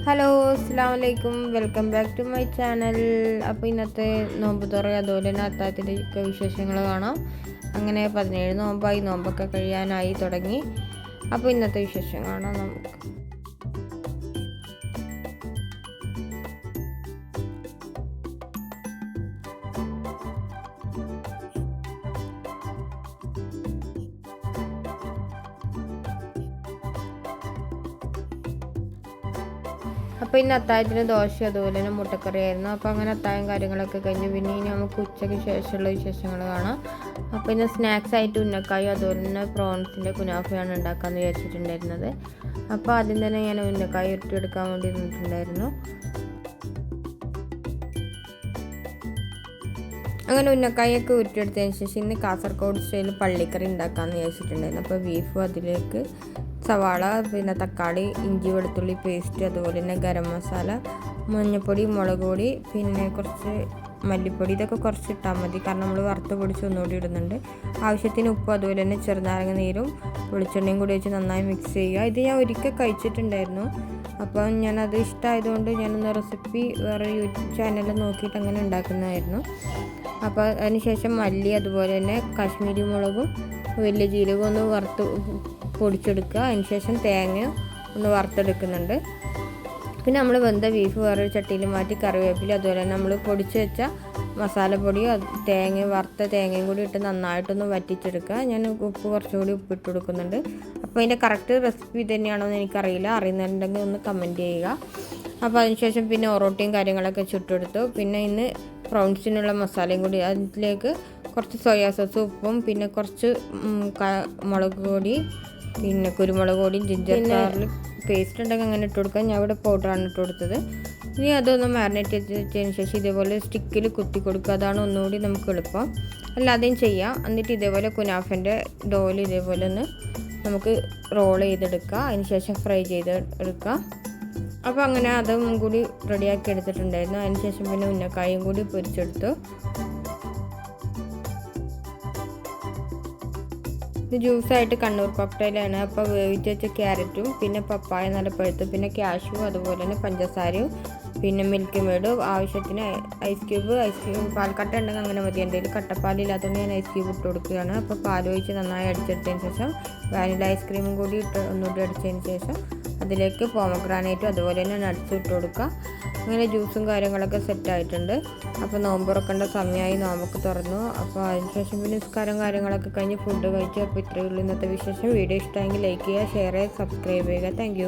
Hello, അസ്സലാമു അലൈക്കും. Welcome back to my channel. അപ്പോൾ ഇന്നത്തെ നോമ്പ് തുറ അതുപോലെ തന്നെ അത്താഴത്തിൻ്റെ വിശേഷങ്ങൾ കാണാം. അങ്ങനെ 17 നോമ്പായി, നോമ്പൊക്കെ കഴിയാനായി തുടങ്ങി. അപ്പോൾ ഇന്നത്തെ വിശേഷം കാണാം നമുക്ക്. അപ്പോൾ ഇന്ന് അത്താഴത്തിന് ദോശ അതുപോലെ തന്നെ മുട്ടക്കറിയായിരുന്നു. അപ്പോൾ അങ്ങനെ അത്താഴം കാര്യങ്ങളൊക്കെ കഴിഞ്ഞ് പിന്നെ ഇനി നമുക്ക് ഉച്ചയ്ക്ക് ശേഷമുള്ള വിശേഷങ്ങൾ കാണാം. അപ്പോൾ ഇന്ന് സ്നാക്സ് ആയിട്ട് ഉന്നക്കായും അതുപോലെ തന്നെ പ്രോൺസിൻ്റെ കുനാഫയാണ് ഉണ്ടാക്കാമെന്ന് വിചാരിച്ചിട്ടുണ്ടായിരുന്നത്. അപ്പോൾ ആദ്യം തന്നെ ഞാൻ ഉന്നക്കായ ഉരുട്ടിയെടുക്കാൻ വേണ്ടി നിന്നിട്ടുണ്ടായിരുന്നു. അങ്ങനെ ഉന്നക്കായൊക്കെ ഉരുട്ടിയെടുത്തതിന് ശേഷം ഇന്ന് കാസർഗോഡ് സ്റ്റൈലിൽ പള്ളിക്കറി ഉണ്ടാക്കാമെന്ന് വിചാരിച്ചിട്ടുണ്ടായിരുന്നു. അപ്പോൾ ബീഫ്, അതിലേക്ക് സവാള, പിന്നെ തക്കാളി, ഇഞ്ചി വെളുത്തുള്ളി പേസ്റ്റ്, അതുപോലെ തന്നെ ഗരം മസാല, മഞ്ഞൾപ്പൊടി, മുളക് പൊടി, പിന്നെ കുറച്ച് മല്ലിപ്പൊടി, ഇതൊക്കെ കുറച്ച് ഇട്ടാൽ മതി. കാരണം നമ്മൾ വറുത്ത് പൊടിച്ച് ഒന്നുകൂടി ഇടുന്നുണ്ട്. ആവശ്യത്തിന് ഉപ്പ്, അതുപോലെ തന്നെ ചെറുനാരങ്ങ നീരും വെളിച്ചെണ്ണയും കൂടി വെച്ച് നന്നായി മിക്സ് ചെയ്യുക. ഇത് ഞാൻ ഒരിക്കൽ കഴിച്ചിട്ടുണ്ടായിരുന്നു. അപ്പം ഞാനത് ഇഷ്ടമായതുകൊണ്ട് ഞാനൊന്ന് റെസിപ്പി വേറെ യൂട്യൂബ് ചാനലിൽ നോക്കിയിട്ട് അങ്ങനെ ഉണ്ടാക്കുന്നതായിരുന്നു. അപ്പോൾ അതിന് ശേഷം മല്ലി, അതുപോലെ തന്നെ കാശ്മീരി മുളകും വലിയ ജീരകം ഒന്ന് വറുത്ത് പൊടിച്ചെടുക്കുക. അതിന് ശേഷം തേങ്ങ ഒന്ന് വറുത്തെടുക്കുന്നുണ്ട്. പിന്നെ നമ്മൾ വെന്ത ബീഫ് വേറൊരു ചട്ടിയിൽ മാറ്റി കറിവേപ്പില, അതുപോലെ തന്നെ നമ്മൾ പൊടിച്ച് വെച്ച മസാലപ്പൊടിയും വറുത്ത തേങ്ങയും കൂടി ഇട്ട് നന്നായിട്ടൊന്ന് വറ്റിച്ചെടുക്കുക. ഞാൻ കുറച്ചുകൂടി ഉപ്പിട്ട് കൊടുക്കുന്നുണ്ട്. അപ്പോൾ അതിൻ്റെ കറക്റ്റ് റെസിപ്പി തന്നെയാണോ എന്ന് എനിക്കറിയില്ല. അറിയുന്നുണ്ടെങ്കിൽ ഒന്ന് കമൻറ്റ് ചെയ്യുക. അപ്പോൾ അതിനുശേഷം പിന്നെ ഒറോട്ടിയും കാര്യങ്ങളൊക്കെ ചുട്ടെടുത്തു. പിന്നെ ഇന്ന് പ്രോൺസിനുള്ള മസാലയും കൂടി, അതിലേക്ക് കുറച്ച് സോയാ സോസും ഉപ്പും പിന്നെ കുറച്ച് മുളക് പൊടി, പിന്നെ കുരുമുളക് പൊടിയും ജിഞ്ചർ ഗാർലിക് പേസ്റ്റ് ഉണ്ടെങ്കിൽ അങ്ങനെ ഇട്ട് കൊടുക്കാം. ഞാൻ ഇവിടെ പൗഡറാണ് ഇട്ട് കൊടുത്തത്. ഇനി അതൊന്ന് മാരിനേറ്റ് ചെയ്തതിന് ശേഷം ഇതേപോലെ സ്റ്റിക്കിൽ കുത്തി കൊടുക്കുക. അതാണ് ഒന്നുകൂടി നമുക്ക് എളുപ്പം. അല്ലാതെയും ചെയ്യാം. എന്നിട്ട് ഇതേപോലെ കുനാഫൻ്റെ ഡോയിൽ ഇതേപോലെ ഒന്ന് നമുക്ക് റോൾ ചെയ്തെടുക്കുക. അതിന് ശേഷം ഫ്രൈ ചെയ്ത് എടുക്കുക. അപ്പോൾ അങ്ങനെ അതും കൂടി റെഡിയാക്കി എടുത്തിട്ടുണ്ടായിരുന്നു. അതിന് ശേഷം പിന്നെ ഉന്നക്കായും കൂടി പൊരിച്ചെടുത്തു. ഇത് ജ്യൂസായിട്ട് കണ്ണൂർ കോക്ടെയിലാണ്. അപ്പോൾ വേവിച്ച് വെച്ച ക്യാരറ്റും പിന്നെ പപ്പായ നല്ല പഴുത്തും പിന്നെ കാഷ്യൂ, അതുപോലെ തന്നെ പഞ്ചസാരയും പിന്നെ മിൽക്ക് മേഡ്, ആവശ്യത്തിന് ഐസ് ക്യൂബ് പാൽക്കട്ട ഉണ്ടെങ്കിൽ അങ്ങനെ മതി. എന്തെങ്കിലും കട്ടപ്പാലില്ലാത്തതുകൊണ്ട് ഞാൻ ഐസ് ക്യൂബ് ഇട്ട് കൊടുക്കുകയാണ്. അപ്പോൾ പാൽ ഒഴിച്ച് നന്നായി അടിച്ചെടുത്തതിന് ശേഷം വാനില ഐസ്ക്രീമും കൂടി ഒന്നുകൂടി അടിച്ചതിന് ശേഷം അതിലേക്ക് പോമഗ്രാനൈറ്റും അതുപോലെ തന്നെ നട്ട്സും ഇട്ട് കൊടുക്കുക. അങ്ങനെ ജ്യൂസും കാര്യങ്ങളൊക്കെ സെറ്റായിട്ടുണ്ട്. അപ്പോൾ നോമ്പ് തുറക്കേണ്ട സമയമായി, നോമ്പൊക്കെ തുറന്നു. അപ്പോൾ അതിനുശേഷം പിന്നെ നിസ്കാരം കാര്യങ്ങളൊക്കെ കഴിഞ്ഞ് ഫുഡ് കഴിച്ചു. അപ്പോൾ ഇത്രയേ ഉള്ളൂ ഇന്നത്തെ വിശേഷം. വീഡിയോ ഇഷ്ടമെങ്കിൽ ലൈക്ക് ചെയ്യുക, ഷെയർ ചെയ്യുക, സബ്സ്ക്രൈബ് ചെയ്യുക. താങ്ക്